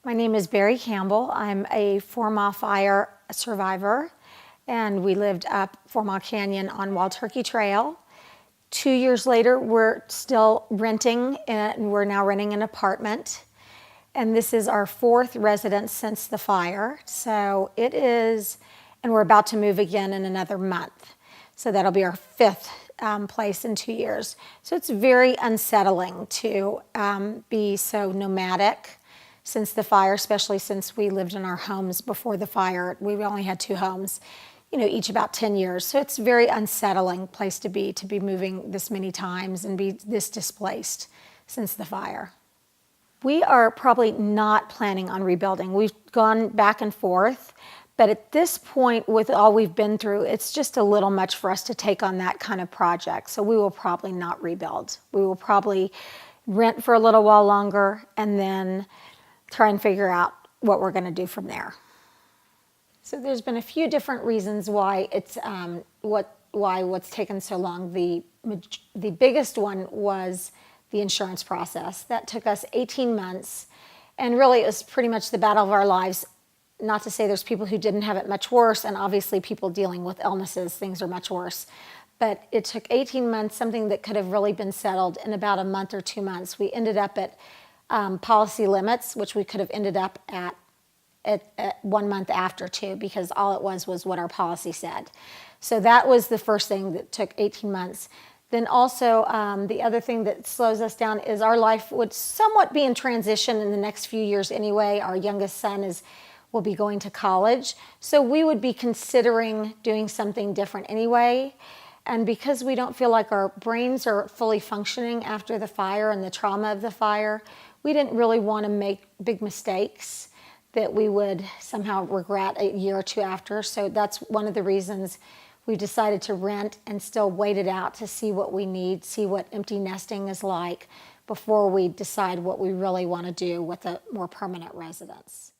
My name is Bari Campbell. I'm a Fourmile fire survivor, and we lived up Fourmile Canyon on Wild Turkey Trail. 2 years later, we're still renting, and we're now renting an apartment. And this is our fourth residence since the fire. So it is, and we're about to move again in another month. So that'll be our fifth place in 2 years. So it's very unsettling to be so nomadic since the fire, especially since we lived in our homes before the fire. We only had two homes, each about 10 years. So it's a very unsettling place to be moving this many times and be this displaced since the fire. We are probably not planning on rebuilding. We've gone back and forth, but at this point, with all we've been through, it's just a little much for us to take on that kind of project. So we will probably not rebuild. We will probably rent for a little while longer and then try and figure out what we're going to do from there. So there's been a few different reasons why it's what's taken so long. The biggest one was the insurance process. That took us 18 months, and really it was pretty much the battle of our lives. Not to say there's people who didn't have it much worse, and obviously people dealing with illnesses, things are much worse. But it took 18 months, something that could have really been settled in about a month or 2 months. We ended up at policy limits, which we could have ended up at 1 month after too, because all it was what our policy said. So that was the first thing that took 18 months. Then also the other thing that slows us down is our life would somewhat be in transition in the next few years anyway. Our youngest son will be going to college, so we would be considering doing something different anyway. And because we don't feel like our brains are fully functioning after the fire and the trauma of the fire, we didn't really want to make big mistakes that we would somehow regret a year or two after. So that's one of the reasons we decided to rent and still wait it out to see what we need, see what empty nesting is like before we decide what we really want to do with a more permanent residence.